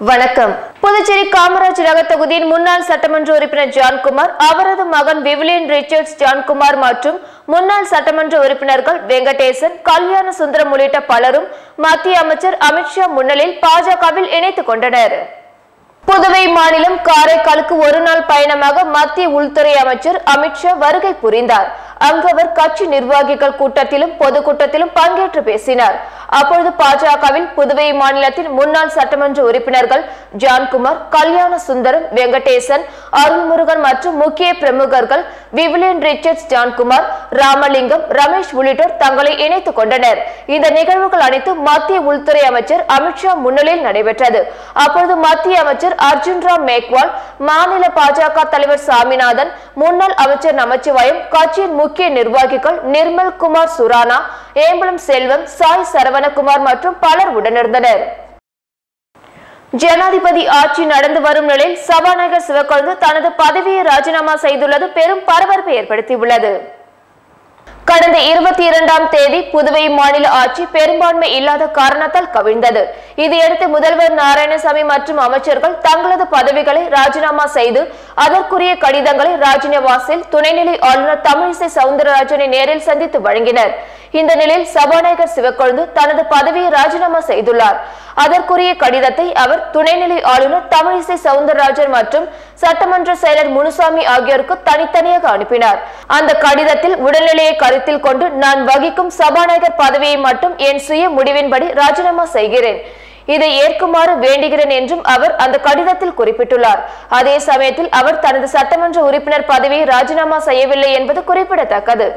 வணக்கம். புதுச்சேரி காமராஜ் நகர் தொகுதியின் முன்னாள் சட்டமன்ற உறுப்பினர் ஜான்குமார், அவரது மகன் விவிலியன் ரிச்சர்ட்ஸ் ஜான்குமார் மற்றும் முன்னாள் சட்டமன்ற உறுப்பினர்கள் வெங்கடேசன், கல்யாண சுந்தரம் உள்ளிட்ட பலரும் மத்திய அமைச்சர் அமித்ஷா முன்னிலையில் பாஜகவில் இணைத்துக் கொண்டனர். புதுவை மாநிலம் காரைக்காலுக்கு ஒரு நாள் பயணமாக மத்திய உள்துறை அமைச்சர் அமித்ஷா வருகை புரிந்தார். அங்கு அவர் கட்சி நிர்வாகிகள் கூட்டத்திலும் பொதுக்கூட்டத்திலும் பங்கேற்று பேசினார். அப்பொழுது பாஜகவில் புதுவை மாநிலத்தின் முன்னாள் சட்டமன்ற உறுப்பினர்கள் ஜான்குமார், கல்யாண சுந்தரம், வெங்கடேசன், அருள்முருகன் மற்றும் முக்கிய பிரமுகர்கள் விவிலியன் ரிச்சர்ட்ஸ் ஜான்குமார், ராமலிங்கம், ரமேஷ் உள்ளிட்டோர் தங்களை இணைத்துக் கொண்டனர். இந்த நிகழ்வுகள் அனைத்தும் மத்திய உள்துறை அமைச்சர் அமித்ஷா முன்னிலையில் நடைபெற்றது. அப்பொழுது மத்திய அமைச்சர் அர்ஜுன் ராம் மேக்வால், மாநில பாஜக தலைவர் சாமிநாதன், முன்னாள் அமைச்சர் நமச்சிவாயம், கட்சியின் முக்கிய நிர்வாகிகள் நிர்மல் குமார் சுரானா, ஏம்பலம் செல்வம், சாய் சரவணகுமார் மற்றும் பலர் உடனிருந்தனர். ஜனாதிபதி ஆட்சி நடந்து வரும் நிலையில் சபாநாயகர் சிவக்கொழுந்து தனது பதவியை ராஜினாமா செய்துள்ளது பெரும் பரபரப்பை ஏற்படுத்தியுள்ளது. கடந்த 22ஆம் தேதி புதுவை மாநில ஆட்சி பெரும்பான்மை இல்லாத காரணத்தால் கவிழ்ந்தது. இதையடுத்து முதல்வர் நாராயணசாமி மற்றும் அமைச்சர்கள் தங்களது பதவிகளை ராஜினாமா செய்து அதற்குரிய கடிதங்களை ராஜ்நிவாசில் துணைநிலை ஆளுநர் தமிழிசை சவுந்தரராஜனை நேரில் சந்தித்து வழங்கினர். இந்த நிலையில் சபாநாயகர் சிவக்கொழுந்து தனது பதவியை ராஜினாமா செய்துள்ளார். அதற்குரிய கடிதத்தை அவர் துணைநிலை ஆளுநர் தமிழிசை சவுந்தரராஜன் மற்றும் சட்டமன்ற செயலர் முனுசாமி ஆகியோருக்கு தனித்தனியாக அனுப்பினார். அந்த கடிதத்தில் உடல்நிலையை கருத்தில் கொண்டு நான் வகிக்கும் சபாநாயகர் பதவியை மட்டும் என் சுய முடிவின்படி ராஜினாமா செய்கிறேன், இதை ஏற்குமாறு வேண்டுகிறேன் என்றும் அவர் அந்த கடிதத்தில் குறிப்பிட்டுள்ளார். அதே சமயத்தில் அவர் தனது சட்டமன்ற உறுப்பினர் பதவியை ராஜினாமா செய்யவில்லை என்பது குறிப்பிடத்தக்கது.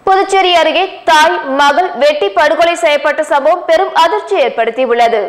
புதுச்சேரி அருகே தாய் மகள் வெட்டி படுகொலை செய்யப்பட்ட சம்பவம் பெரும் அதிர்ச்சி ஏற்படுத்தியுள்ளது.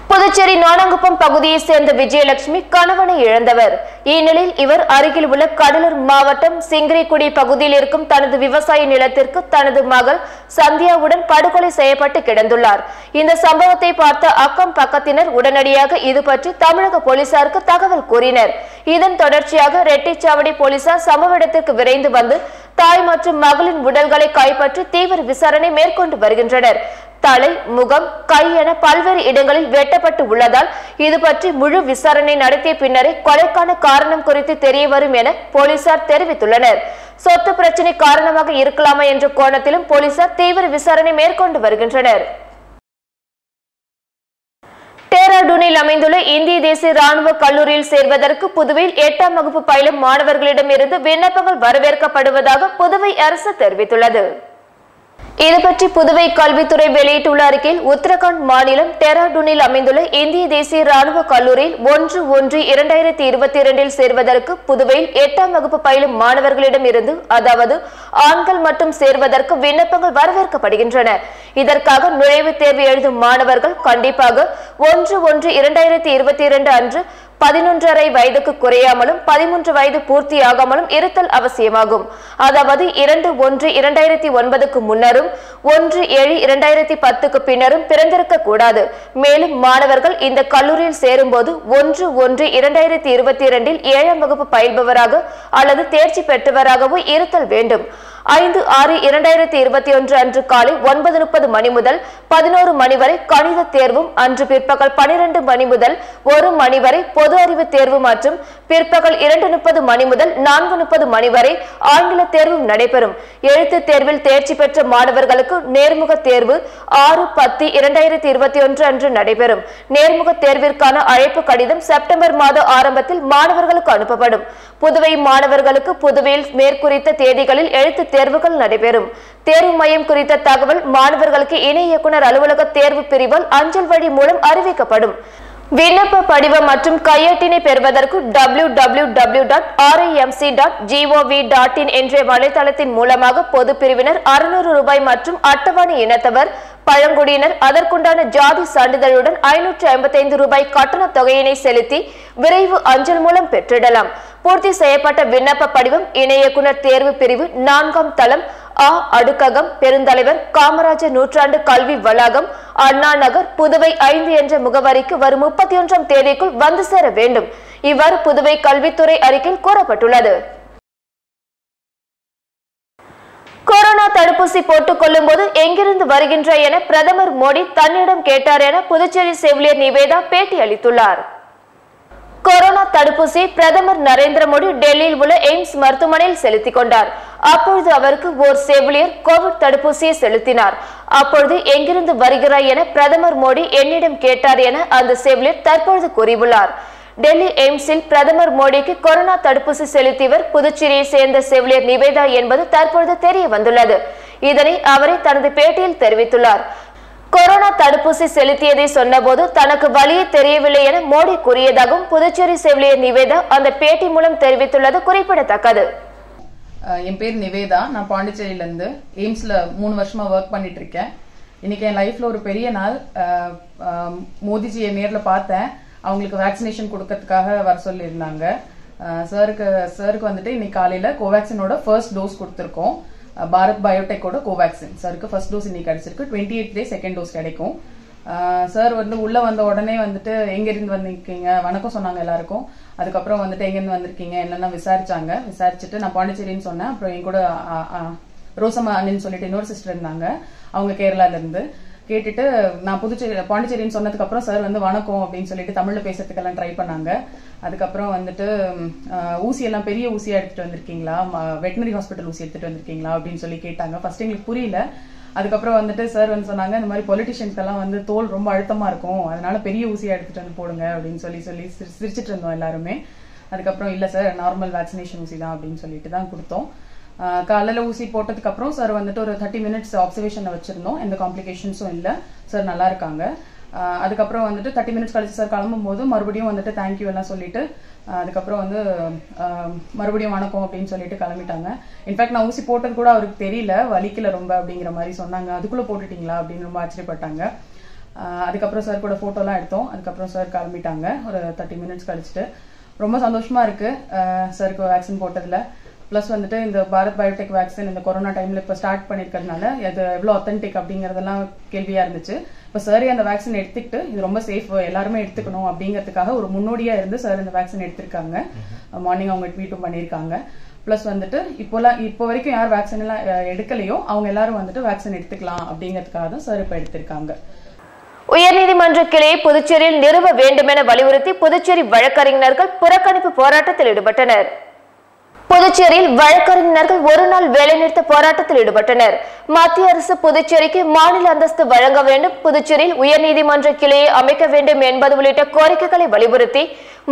புதுச்சேரி நோனங்குப்பம் பகுதியை சேர்ந்த விஜயலட்சுமி கணவனை இழந்தவர். இந்நிலையில் இவர் அருகில் உள்ள கடலூர் மாவட்டம் சிங்கிரிக்குடி பகுதியில் இருக்கும் தனது விவசாய நிலத்திற்கு தனது மகள் சந்தியாவுடன் படுகொலை செய்யப்பட்டு கிடந்துள்ளார். இந்த சம்பவத்தை பார்த்த அக்கம் பக்கத்தினர் உடனடியாக இது பற்றி தமிழக போலீசாருக்கு தகவல் கூறினர். இதன் தொடர்ச்சியாக ரெட்டிச்சாவடி போலீசார் சம்பவ இடத்திற்கு விரைந்து வந்து தாய் மற்றும் மகளின் உடல்களை கைப்பற்றி தீவிர விசாரணை மேற்கொண்டு வருகின்றனர். தலை, முகம், கை என பல்வேறு இடங்களில் வெட்டப்பட்டு உள்ளதால் இது பற்றி முழு விசாரணை நடத்திய பின்னரே கொலைக்கான காரணம் குறித்து தெரிய வரும் என போலீசார் தெரிவித்துள்ளனர். சொத்து பிரச்சனை காரணமாக இருக்கலாமா என்ற கோணத்திலும் போலீசார் தீவிர விசாரணை மேற்கொண்டு வருகின்றனர். டேராடூனில் அமைந்துள்ள இந்திய தேசிய ராணுவ கல்லூரியில் சேர்வதற்கு புதுவையில் 8ஆம் வகுப்பு பயிலும் மாணவர்களிடம் இருந்து விண்ணப்பங்கள் வரவேற்கப்படுவதாக புதுவை அரசு தெரிவித்துள்ளது. இதுபற்றி புதுவை கல்வித்துறை வெளியிட்டுள்ள அறிக்கையில், உத்தரகாண்ட் மாநிலம் டேராடூனில் அமைந்துள்ள இந்திய தேசிய ராணுவ கல்லூரியில் 1/1/2022 சேர்வதற்கு புதுவையில் 8ஆம் வகுப்பு பயிலும் மாணவர்களிடம் இருந்து, அதாவது ஆண்கள் மட்டும் சேர்வதற்கு விண்ணப்பங்கள் வரவேற்கப்படுகின்றன. இதற்காக நுழைவுத் தேர்வு எழுதும் மாணவர்கள் கண்டிப்பாக 1/1/2022 அன்று 11.5 வயதுக்கு குறையாமலும் 13 வயது பூர்த்தியாகாமலும் இருத்தல் அவசியமாகும். அதாவது 2/1/2009 முன்னரும் 1/7/2010 பின்னரும் பிறந்திருக்க கூடாது. மேலும் மாணவர்கள் இந்த கல்லூரியில் சேரும்போது 1/1/2022 7ஆம் வகுப்பு பயில்பவராக அல்லது தேர்ச்சி பெற்றவராகவோ இருத்தல் வேண்டும். 5/6/2021 அன்று காலை 9:30 மணி முதல் 11 மணி வரை கணித தேர்வும், அன்று பிற்பகல் 12 மணி முதல் 1 மணி வரை பொது அறிவு தேர்வு மற்றும் பிற்பகல் 2:30 மணி முதல் 4:30 மணி வரை ஆங்கில தேர்வும் நடைபெறும். எழுத்து தேர்வில் தேர்ச்சி பெற்ற மாணவர்களுக்கு நேர்முக தேர்வு 6/10/2021 அன்று நடைபெறும். நேர்முக தேர்விற்கான அழைப்பு கடிதம் செப்டம்பர் மாத ஆரம்பத்தில் மாணவர்களுக்கு அனுப்பப்படும். புதுவை மாணவர்களுக்கு புதுவையில் மேற்குறித்த தேதிகளில் எழுத்து தேர்வுகள் நடைபெறும். தேர்வு மையம் குறித்த தகவல் மாணவர்களுக்கு இணை இயக்குனர் அலுவலக தேர்வு பிரிவால் அஞ்சல் வழி மூலம் அறிவிக்கப்படும். விண்ணப்ப படிவம் மற்றும் கையேட்டினை பெறுவதற்கு www.rimc.gov.in என்ற வலைதளத்தின் மூலமாக பொது பிரிவினர் 600 ரூபாய் மற்றும் அட்டவணை இனத்தவர், பழங்குடியினர் அதற்குண்டான ஜாதி சான்றிதழுடன் 555 ரூபாய் கட்டண தொகையினை செலுத்தி விரைவு அஞ்சல் மூலம் பெற்றிடலாம். பூர்த்தி செய்யப்பட்ட விண்ணப்ப படிவம் இணை இயக்குனர் தேர்வு பிரிவு 4ஆம் தளம் அ அடுக்ககம் பெருந்தலைவர் காமராஜர் நூற்றாண்டு கல்வி வளாகம் அண்ணா நகர் புதுவை 5 என்ற முகவரிக்கு வரும் 31ஆம் தேதிக்குள் வந்து சேர வேண்டும். இவ்வாறு புதுவை கல்வித்துறை அறிக்கையில் கூறப்பட்டுள்ளது. கொரோனா கொரோனா தடுப்பூசி போட்டுக் கொள்ளும் போது எங்கிருந்து வருகின்ற என பிரதமர் மோடி தன்னிடம் கேட்டார் என புதுச்சேரி செவிலியர் நிவேதா பேட்டி அளித்துள்ளார். கொரோனா தடுப்பூசி பிரதமர் நரேந்திர மோடி டெல்லியில் உள்ள எய்ம்ஸ் மருத்துவமனையில் செலுத்திக் கொண்டார். அப்பொழுது அவருக்கு ஓர் செவிலியர் கோவிட் தடுப்பூசியை செலுத்தினார். அப்பொழுது எங்கிருந்து வருகிறாய் என பிரதமர் மோடி என்னிடம் கேட்டார் என அந்த செவிலியர் தற்பொழுது கூறியுள்ளார். டெல்லி எய்ம்ஸில் பிரதமர் மோடிக்கு கொரோனா தடுப்பூசி செலுத்தியவர் புதுச்சேரியை சேர்ந்த செவிலியர் நிவேதா என்பது தற்பொழுது தெரிய வந்துள்ளது. இதனை அவரே தனது பேட்டியில் தெரிவித்துள்ளார். கொரோனா தடுப்பூசி செலுத்தியதை சொன்னபோது தனக்கு வழியே தெரியவில்லை என மோடி கூறியதாகவும் புதுச்சேரி செவிலியர் நிவேதா அந்த பேட்டி மூலம் தெரிவித்துள்ளது குறிப்பிடத்தக்கது. என் பேர் நிவேதா. நான் பாண்டிச்சேரியில இருந்து எய்ம்ஸ்ல 3 வருஷமா ஒர்க் பண்ணிட்டு இருக்கேன். இன்னைக்கு என் லைஃப்ல ஒரு பெரிய நாள். மோடிஜியை நேர்ல பார்த்தேன். அவங்களுக்கு வேக்சினேஷன் கொடுக்கறதுக்காக வர சொல்லியிருந்தாங்க. சருக்கு வந்துட்டு இன்னைக்கு காலையில கோவேக்சினோட ஃபர்ஸ்ட் டோஸ் கொடுத்துருக்கோம். பாரத் பயோடெக்கோட கோவேக்சின் சருக்கு ஃபர்ஸ்ட் டோஸ் இன்னைக்கு கிடைச்சிருக்கு. 28th day செகண்ட் டோஸ் கிடைக்கும். சார் வந்து உள்ள வந்த உடனே வந்துட்டு எங்க இருந்து வந்திருக்கீங்க வணக்கம் சொன்னாங்க எல்லாருக்கும். அதுக்கப்புறம் வந்துட்டு எங்க இருந்து வந்திருக்கீங்க என்னன்னா விசாரிச்சுட்டு நான் பாண்டிச்சேரின்னு சொன்னேன். அப்புறம் என் கூட ரோசம்மா அண்ணன் சொல்லிட்டு இன்னொரு சிஸ்டர் இருந்தாங்க. அவங்க கேரளால இருந்து கேட்டுட்டு நான் பாண்டிச்சேரின்னு சொன்னதுக்கு அப்புறம் சார் வந்து வணக்கம் அப்படின்னு சொல்லிட்டு தமிழ்ல பேசுறதுக்கெல்லாம் ட்ரை பண்ணாங்க. அதுக்கப்புறம் வந்துட்டு ஊசியெல்லாம் பெரிய ஊசியா எடுத்துட்டு வந்திருக்கீங்களா, வெட்டினரி ஹாஸ்பிட்டல் ஊசி எடுத்துட்டு வந்திருக்கீங்களா அப்படின்னு சொல்லி கேட்டாங்க. ஃபர்ஸ்ட் எங்களுக்கு புரியல. அதுக்கப்புறம் வந்துட்டு சார் வந்து சொன்னாங்க இந்த மாதிரி பொலிட்டிஷியன்ஸ்க்கெல்லாம் வந்து தோல் ரொம்ப அழுத்தமா இருக்கும், அதனால பெரிய ஊசியா எடுத்துட்டு வந்து போடுங்க அப்படின்னு சொல்லி சிரிச்சிட்டு இருந்தோம் எல்லாருமே. அதுக்கப்புறம் இல்ல சார் நார்மல் வேக்சினேஷன் ஊசி தான் அப்படின்னு சொல்லிட்டு தான் கொடுத்தோம். காலையில ஊசி போட்டதுக்கு அப்புறம் சார் வந்துட்டு ஒரு 30 minutes அப்சர்வேஷன்ல வச்சிருந்தோம். எந்த காம்ப்ளிகேஷன்ஸும் இல்ல, சார் நல்லா இருக்காங்க. அதுக்கப்புறம் வந்துட்டு 30 minutes கழிச்சு சார் கிளம்பும் போது மறுபடியும் வந்துட்டு தேங்க்யூ எல்லாம் சொல்லிட்டு அதுக்கப்புறம் வந்து மறுபடியும் வணக்கம் அப்படின்னு சொல்லிட்டு கிளம்பிட்டாங்க. இன்ஃபேக்ட் நான் ஊசி போட்டது கூட அவருக்கு தெரியல, வலிக்கல ரொம்ப அப்படிங்கிற மாதிரி சொன்னாங்க. அதுக்குள்ள போட்டுட்டீங்களா அப்படின்னு ரொம்ப ஆச்சரியப்பட்டாங்க. அதுக்கப்புறம் சார் கூட போட்டோலாம் எடுத்தோம். அதுக்கப்புறம் சார் கிளம்பிட்டாங்க ஒரு 30 minutes கழிச்சுட்டு. ரொம்ப சந்தோஷமா இருக்கு சாருக்கு வேக்சின் போட்டதுல. பிளஸ் வந்துட்டு இந்த பாரத் பயோடெக் வேக்சின் இந்த கொரோனா டைம்ல இப்ப ஸ்டார்ட் பண்ணிருக்கிறதுனால அது எவ்வளவு ஆத்தென்டிக் அப்படிங்கறதெல்லாம் கேள்வியா இருந்துச்சு. இப்ப சார் அந்த வேக்சின் எடுத்துக்கிட்டு இது ரொம்ப சேஃப் எல்லாருமே எடுத்துக்கணும் அப்படிங்கிறதுக்காக ஒரு முன்னோடியா இருந்து சார் இந்த வேக்சின் எடுத்திருக்காங்க. மார்னிங் அவங்க ட்வீட்டும் பண்ணிருக்காங்க. பிளஸ் வந்துட்டு இப்போ வரைக்கும் யார் வேக்சின் எல்லாம் எடுக்கலையோ அவங்க எல்லாரும் வந்துட்டு வேக்சின் எடுத்துக்கலாம் அப்படிங்கிறதுக்காக தான் சார் இப்ப எடுத்திருக்காங்க. உயர்நீதிமன்ற கிளையை புதுச்சேரியில் நிறுவ வேண்டும் என வலியுறுத்தி புதுச்சேரி வழக்கறிஞர்கள் புறக்கணிப்பு போராட்டத்தில் ஈடுபட்டனர். புதுச்சேரியில் வழக்கறிஞர்கள் ஒரு நாள் வேலைநிறுத்த போராட்டத்தில் ஈடுபட்டனர். மத்திய அரசு புதுச்சேரிக்கு மாநில அந்தஸ்து வழங்க வேண்டும், புதுச்சேரியில் உயர்நீதிமன்ற கிளையை அமைக்க வேண்டும் என்பது உள்ளிட்ட கோரிக்கைகளை வலியுறுத்தி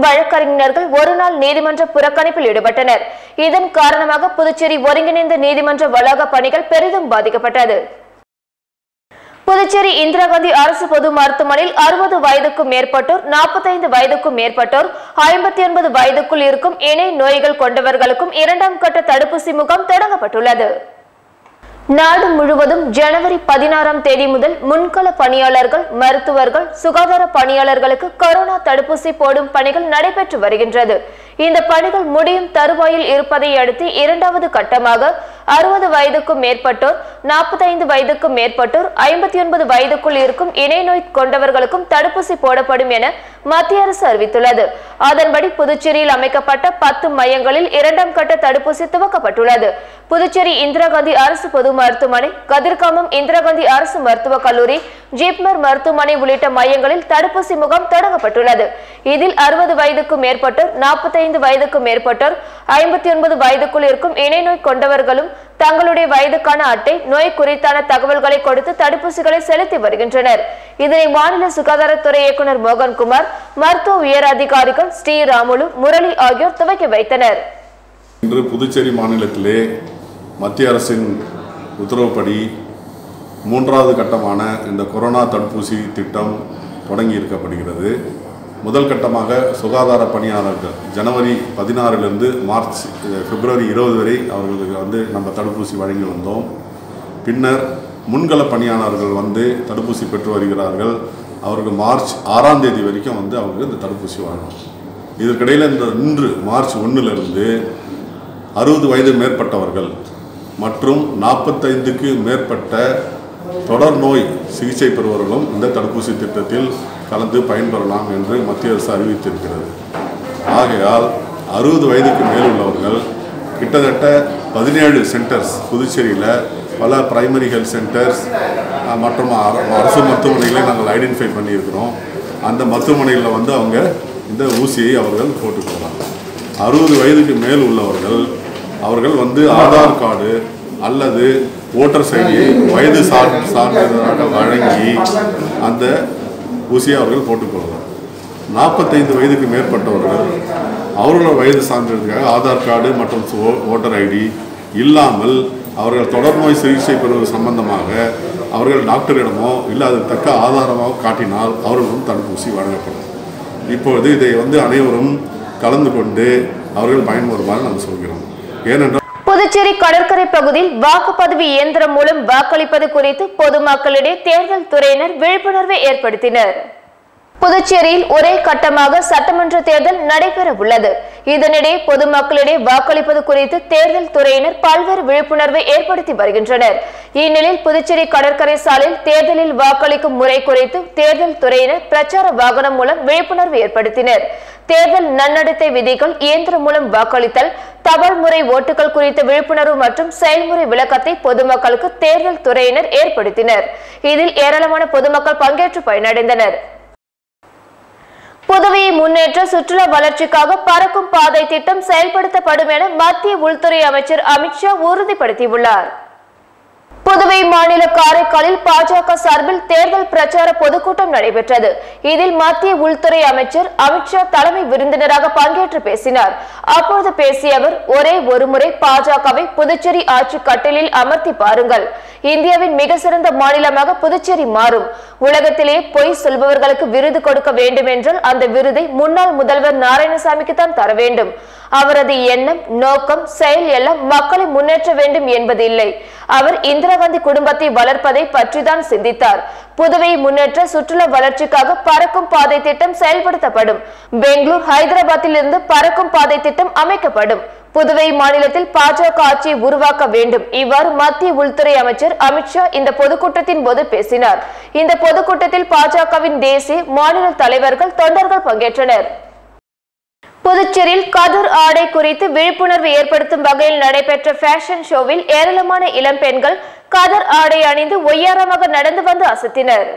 வழக்கறிஞர்கள் ஒரு நாள் நீதிமன்ற புறக்கணிப்பில் ஈடுபட்டனர். இதன் காரணமாக புதுச்சேரி ஒருங்கிணைந்த நீதிமன்ற வளாக பணிகள் பெரிதும் பாதிக்கப்பட்டது. புதுச்சேரி இந்திரா காந்தி அரசு பொது மருத்துவமனையில் 60 வயதுக்கும் மேற்பட்டோர், 45 வயதுக்கும் மேற்பட்டோர், 59 வயதுக்குள் இருக்கும் இணை நோய்கள் கொண்டவர்களுக்கும் 2ஆம் கட்ட தடுப்பூசி முகாம் தொடங்கப்பட்டுள்ளது. நாடு முழுவதும் ஜனவரி 16ஆம் தேதி முதல் முன்கள பணியாளர்கள், மருத்துவர்கள், சுகாதார பணியாளர்களுக்கு கொரோனா தடுப்பூசி போடும் பணிகள் நடைபெற்று வருகின்றது. இந்த பணிகள் முடியும் தருவாயில் இருப்பதை அடுத்து 2வது கட்டமாக 60 வயதுக்கும் மேற்பட்டோர், 45 வயதுக்கும் மேற்பட்டோர், 59 வயதுக்குள் இருக்கும் இணை நோய் கொண்டவர்களுக்கும் தடுப்பூசி போடப்படும் என மத்திய அரசு அறிவித்துள்ளது. அதன்படி புதுச்சேரியில் அமைக்கப்பட்ட 10 மையங்களில் 2ஆம் கட்ட தடுப்பூசி துவக்கப்பட்டுள்ளது. புதுச்சேரி இந்திரா காந்தி அரசு பொது மருத்துவமனை, கதிர்காமம் இந்திரா காந்தி அரசு மருத்துவக் கல்லூரி, ஜிப்மர் மருத்துவமனை உள்ளிட்ட மையங்களில் தடுப்பூசி முகாம் தொடங்கப்பட்டுள்ளது. இதில் 60 வயதுக்கும் மேற்பட்டோர், 45 வயதுக்கும் மேற்பட்டோர், 59 வயதுக்குள் இருக்கும் இணை நோய் கொண்டவர்களும் தங்களுடைய வயதுக்கான அட்டை, நோய் குறித்தான தகவல்களை கொடுத்து தடுப்பூசிகளை செலுத்தி வருகின்றனர். இதனை மாநில சுகாதாரத்துறை இயக்குநர் மோகன்குமார், மருத்துவ உயர் அதிகாரிகள் ஸ்ரீராமுலு, முரளி ஆகியோர் துவக்கி வைத்தனர். இன்று புதுச்சேரி மாநிலத்திலே மத்திய அரசின் உத்தரவுப்படி 3வது கட்டமான இந்த கொரோனா தடுப்பூசி திட்டம் தொடங்கி இருக்கப்படுகிறது. முதல் கட்டமாக சுகாதார பணியாளர்கள் ஜனவரி 16 பிப்ரவரி 20 வரை அவர்களுக்கு நம்ம தடுப்பூசி வழங்கி வந்தோம். பின்னர் முன்கள பணியாளர்கள் தடுப்பூசி பெற்று வருகிறார்கள். அவருக்கு மார்ச் 6ஆம் தேதி வரைக்கும் அவங்களுக்கு இந்த தடுப்பூசி வழங்கும். இதற்கிடையில் இன்று மார்ச் 1 60 வயது மேற்பட்டவர்கள் மற்றும் 45க்கு மேற்பட்ட தொடர் நோய் சிகிச்சை பெறுபவர்களும் இந்த தடுப்பூசி திட்டத்தில் கலந்து பயன்பெறலாம் என்று மத்திய அரசு அறிவித்திருக்கிறது. ஆகையால் 60 வயதுக்கு மேல் உள்ளவர்கள் கிட்டத்தட்ட 17 சென்டர்ஸ் புதுச்சேரியில் பல பிரைமரி ஹெல்த் சென்டர்ஸ் மற்றும் அரசு மருத்துவமனைகளை நாங்கள் ஐடென்டிஃபை பண்ணியிருக்கிறோம். அந்த மருத்துவமனைகளில் வந்து அவங்க இந்த ஊசியை அவர்கள் போட்டுக்கொள்ளலாம். 60 வயதுக்கு மேல் உள்ளவர்கள் அவர்கள் வந்து ஆதார் கார்டு அல்லது ஓட்டர் ஐடியை வயது சான்றிதழாக வழங்கி அந்த ஊசியை அவர்கள் போட்டுக்கொள்ளலாம். 45 வயதுக்கு மேற்பட்டவர்கள் அவர்களோட வயது சான்றிதழுக்காக ஆதார் கார்டு மற்றும் ஓட்டர் ஐடி இல்லாமல் அவர்கள் தொடர்நோய் சிகிச்சை பெறுவது சம்பந்தமாக அவர்கள் டாக்டரிடமோ இல்லை அது தக்க ஆதாரமாக காட்டினால் அவர்களும் தடுப்பூசி வழங்கப்படும். இப்பொழுது இதை வந்து அனைவரும் கலந்து கொண்டு அவர்கள் பயன்பெறுமாறு நாங்கள் சொல்கிறோம். ஏனென்றால் புதுச்சேரி கடற்கரை பகுதியில் வாக்குப்பதிவு இயந்திரம் மூலம் வாக்களிப்பது குறித்து பொதுமக்களிடையே தேர்தல் துறையினர் விழிப்புணர்வை ஏற்படுத்தினர். புதுச்சேரியில் ஒரே கட்டமாக சட்டமன்ற தேர்தல் நடைபெற உள்ளது. இதனிடையே பொதுமக்களிடையே வாக்களிப்பது குறித்து தேர்தல் துறையினர் பல்வேறு விழிப்புணர்வை ஏற்படுத்தி வருகின்றனர். இந்நிலையில் புதுச்சேரி கடற்கரை சாலையில் தேர்தலில் வாக்களிக்கும் முறை குறித்து தேர்தல் துறையினர் பிரச்சார வாகனம் மூலம் விழிப்புணர்வு ஏற்படுத்தினர். தேர்தல் நன்னடத்தை விதிகள், இயந்திரம் மூலம் வாக்களித்தல், தபால் முறை ஓட்டுகள் குறித்த விழிப்புணர்வு மற்றும் செயல்முறை விளக்கத்தை பொதுமக்களுக்கு தேர்தல் துறையினர் ஏற்படுத்தினர். இதில் ஏராளமான பொதுமக்கள் பங்கேற்று பயனடைந்தனர். புதுவையை முன்னேற்ற சுற்றுலா வளர்ச்சிக்காக பறக்கும் பாதை திட்டம் செயல்படுத்தப்படும் என மத்திய உள்துறை அமைச்சர் அமித்ஷா உறுதிப்படுத்தியுள்ளார். புதுவை மாநில காரைக்காலில் பாஜக சார்பில் தேர்தல் பிரச்சார பொதுக்கூட்டம் நடைபெற்றது. இதில் மத்திய உள்துறை அமைச்சர் அமித்ஷா தலைமை விருந்தினராக பங்கேற்று பேசினார். அப்போது பேசிய அவர், ஒரே ஒரு முறை பாஜகவை புதுச்சேரி ஆட்சி கட்டிலில் அமர்த்தி பாருங்கள். இந்தியாவின் மிக சிறந்த மாநிலமாக புதுச்சேரி மாறும். உலகத்திலேயே பொய் சொல்பவர்களுக்கு விருது கொடுக்க வேண்டும் என்றால் அந்த விருதை முன்னாள் முதல்வர் நாராயணசாமிக்கு தான் தர வேண்டும். அவரது எண்ணம், நோக்கம், செயல் எல்லாம் மக்களை முன்னேற்ற வேண்டும் என்பது இல்லை. அவர் இந்திரா காந்தி குடும்பத்தை வளர்ப்பதை பற்றிதான் சிந்தித்தார். புதுவையை முன்னேற்ற சுற்றுலா வளர்ச்சிக்காக பறக்கும் பாதை திட்டம் செயல்படுத்தப்படும். பெங்களூர், ஹைதராபாத்தில் இருந்து பறக்கும் பாதை திட்டம் அமைக்கப்படும். புதுவை மாநிலத்தில் பாஜக ஆட்சியை உருவாக்க வேண்டும். இவ்வாறு மத்திய உள்துறை அமைச்சர் அமித்ஷா இந்த பொதுக்கூட்டத்தின் போது பேசினார். இந்த பொதுக்கூட்டத்தில் பாஜகவின் தேசிய, மாநில தலைவர்கள், தொண்டர்கள் பங்கேற்றனர். புதுச்சேரியில் கதர் ஆடை குறித்து விழிப்புணர்வு ஏற்படுத்தும் வகையில் நடைபெற்ற ஃபேஷன் ஷோவில் ஏராளமான இளம் பெண்கள் கதர் ஆடை அணிந்து ஒய்யாரமாக நடந்து வந்து அசத்தினர்.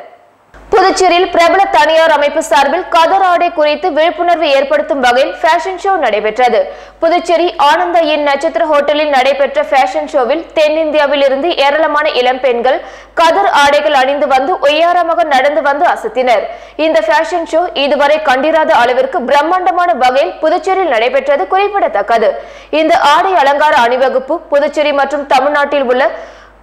புதுச்சேரியில் பிரபல தனியார் அமைப்பு சார்பில் கதர் ஆடை குறித்து விழிப்புணர்வு ஏற்படுத்தும் வகையில் ஃபேஷன் ஷோ நடைபெற்றது. புதுச்சேரி ஆனந்த இன் நட்சத்திர ஹோட்டலில் நடைபெற்ற ஃபேஷன் ஷோவில் தென்னிந்தியாவில் இருந்து ஏராளமான இளம் பெண்கள் கதர் ஆடைகள் அணிந்து வந்து ஒய்யாரமாக நடந்து வந்து அசத்தினர். இந்த ஃபேஷன் ஷோ இதுவரை கண்டிராத அளவிற்கு பிரம்மாண்டமான வகையில் புதுச்சேரியில் நடைபெற்றது குறிப்பிடத்தக்கது. இந்த ஆடை அலங்கார அணிவகுப்பு புதுச்சேரி மற்றும் தமிழ்நாட்டில் உள்ள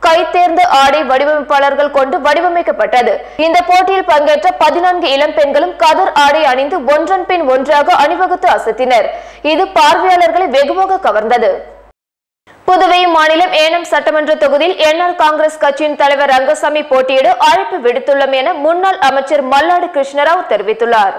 கைத்தேர்ந்த ஆடை வடிவமைப்பாளர்கள் கொண்டு வடிவமைக்கப்பட்டது. இந்த போட்டியில் பங்கேற்ற 14 இளம் பெண்களும் கதர் ஆடை அணிந்து ஒன்றன் பின் ஒன்றாக அணிவகுத்து அசத்தினர். இது பார்வையாளர்களை வெகுவாக கவர்ந்தது. புதுவை மாநிலம் ஏனம் சட்டமன்ற தொகுதியில் என்ஆர் காங்கிரஸ் கட்சியின் தலைவர் ரங்கசாமி போட்டியிட அழைப்பு விடுத்துள்ளோம் என முன்னாள் அமைச்சர் மல்லாடி கிருஷ்ணராவ் தெரிவித்துள்ளார்.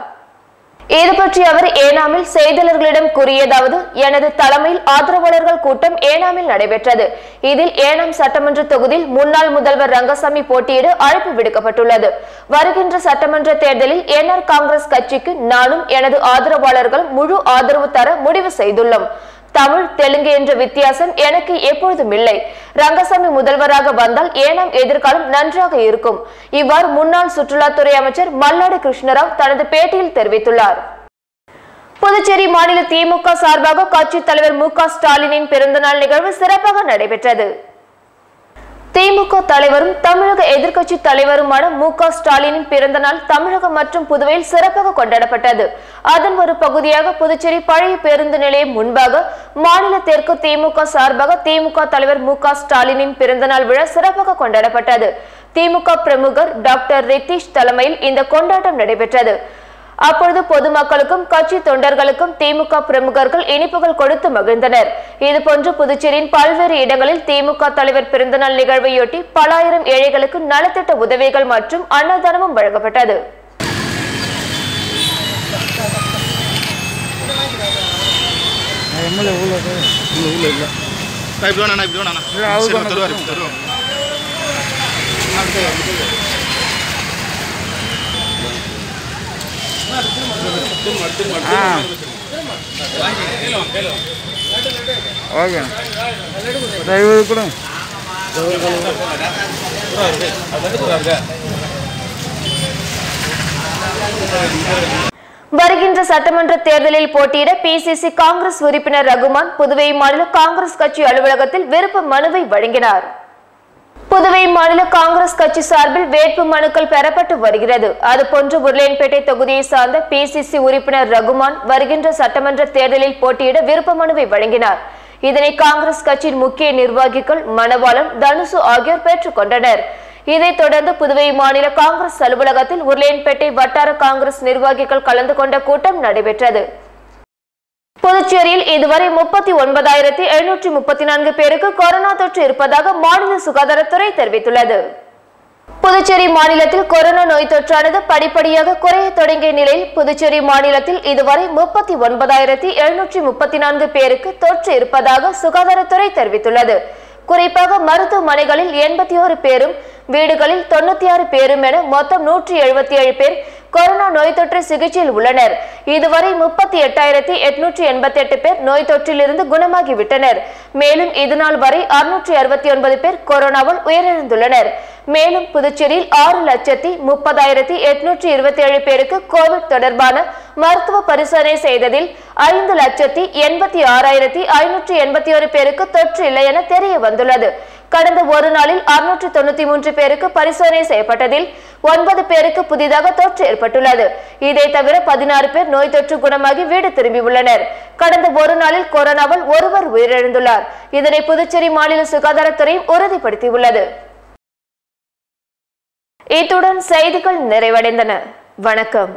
இது பற்றி அவர் ஏனாமில் செய்தியாளர்களிடம் கூறியதாவது, எனது தலைமையில் ஆதரவாளர்கள் கூட்டம் ஏனாமில் நடைபெற்றது. இதில் ஏனாம் சட்டமன்ற தொகுதியில் முன்னாள் முதல்வர் ரங்கசாமி போட்டியிட அழைப்பு விடுக்கப்பட்டுள்ளது. வருகின்ற சட்டமன்ற தேர்தலில் என்ஆர் காங்கிரஸ் கட்சிக்கு நானும் எனது ஆதரவாளர்களும் முழு ஆதரவு தர முடிவு செய்துள்ளோம். தமிழ், தெலுங்கு என்ற வித்தியாசம் எனக்கு எப்பொழுதும் இல்லை. ரங்கசாமி முதல்வராக வந்தால் ஏனாம் எதிர்காலம் நன்றாக இருக்கும். இவ்வாறு முன்னாள் சுற்றுலாத்துறை அமைச்சர் மல்லாடி கிருஷ்ணராவ் தனது பேட்டியில் தெரிவித்துள்ளார். புதுச்சேரி மாநில திமுக சார்பாக கட்சி தலைவர் மு.க. ஸ்டாலினின் பிறந்தநாள் நிகழ்வு சிறப்பாக நடைபெற்றது. திமுக தலைவரும் தமிழக எதிர்க்கட்சி தலைவருமான மு.க. ஸ்டாலினின் பிறந்த நாள் தமிழகம் மற்றும் புதுவையில் சிறப்பாக கொண்டாடப்பட்டது. அதன் ஒரு பகுதியாக புதுச்சேரி பழைய பேருந்து நிலையம் முன்பாக மாநில தெற்கு திமுக சார்பாக திமுக தலைவர் மு.க. ஸ்டாலினின் பிறந்தநாள் விழா சிறப்பாக கொண்டாடப்பட்டது. திமுக பிரமுகர் டாக்டர் ரித்தீஷ் தலைமையில் இந்த கொண்டாட்டம் நடைபெற்றது. அப்பொழுது பொதுமக்களுக்கும் கட்சி தொண்டர்களுக்கும் திமுக பிரமுகர்கள் இனிப்புகள் கொடுத்து மகிழ்ந்தனர். இதுபோன்று புதுச்சேரியின் பல்வேறு இடங்களில் திமுக தலைவர் பிறந்தநாள் நிகழ்வையொட்டி பல ஆயிரம் ஏழைகளுக்கு நலத்திட்ட உதவிகள் மற்றும் அன்னதானமும் வழங்கப்பட்டது. ஓகே வருகின்ற சட்டமன்ற தேர்தலில் போட்டியிட பிசிசி காங்கிரஸ் உறுப்பினர் ரகுமான் புதுவை மாநில காங்கிரஸ் கட்சி அலுவலகத்தில் விருப்ப மனுவை வழங்கினார். புதுவை மாநில காங்கிரஸ் கட்சி சார்பில் வேட்பு மனுக்கள் பெறப்பட்டு வருகிறது. அதுபோன்று உருளையன்பேட்டை தொகுதியை சார்ந்த பிசிசி உறுப்பினர் ரகுமான் வருகின்ற சட்டமன்ற தேர்தலில் போட்டியிட விருப்ப மனுவை வழங்கினார். இதனை காங்கிரஸ் கட்சியின் முக்கிய நிர்வாகிகள் மணவாளன், தனுசு ஆகியோர் பெற்றுக் கொண்டனர். இதைத் தொடர்ந்து புதுவை மாநில காங்கிரஸ் அலுவலகத்தில் உருளையன்பேட்டை வட்டார காங்கிரஸ் நிர்வாகிகள் கலந்து கொண்ட கூட்டம் நடைபெற்றது. புதுச்சேரியில் இதுவரை 39,734 பேருக்கு கொரோனா தொற்று இருப்பதாக மாநில சுகாதாரத்துறை தெரிவித்துள்ளது. புதுச்சேரி மாநிலத்தில் கொரோனா நோய் தொற்றானது படிப்படியாக குறைய தொடங்கிய நிலையில் புதுச்சேரி மாநிலத்தில் இதுவரை 39,734 பேருக்கு தொற்று இருப்பதாக சுகாதாரத்துறை தெரிவித்துள்ளது. குறிப்பாக மருத்துவமனைகளில் 81 பேரும், வீடுகளில் 96 பேரும் என மொத்தம் 177 பேர் கொரோனா நோய் தொற்று சிகிச்சையில் உள்ளனர். இதுவரை 38,888 பேர் நோய் தொற்றிலிருந்து குணமாகிவிட்டனர். மேலும் இதுநாள் வரை 669 பேர் கொரோனாவால் உயிரிழந்துள்ளனர். மேலும் புதுச்சேரியில் 6,30,827 பேருக்கு கோவிட் தொடர்பான மருத்துவ பரிசோதனை செய்ததில் 5,86,581 பேருக்கு தொற்று இல்லை என தெரிய வந்துள்ளது. கடந்த ஒரு நாளில் 693 பேருக்கு பரிசோதனை செய்யப்பட்டதில் 9 பேருக்கு புதிதாக தொற்று ஏற்பட்டுள்ளது. இதை தவிர 16 பேர் நோய் தொற்று குணமாகி வீடு திரும்பியுள்ளனர். கடந்த ஒரு நாளில் கொரோனாவால் ஒருவர் உயிரிழந்துள்ளார். இதனை புதுச்சேரி மாநில சுகாதாரத்துறையும் உறுதிப்படுத்தியுள்ளது. இத்துடன் செய்திகள் நிறைவடைந்தன. வணக்கம்.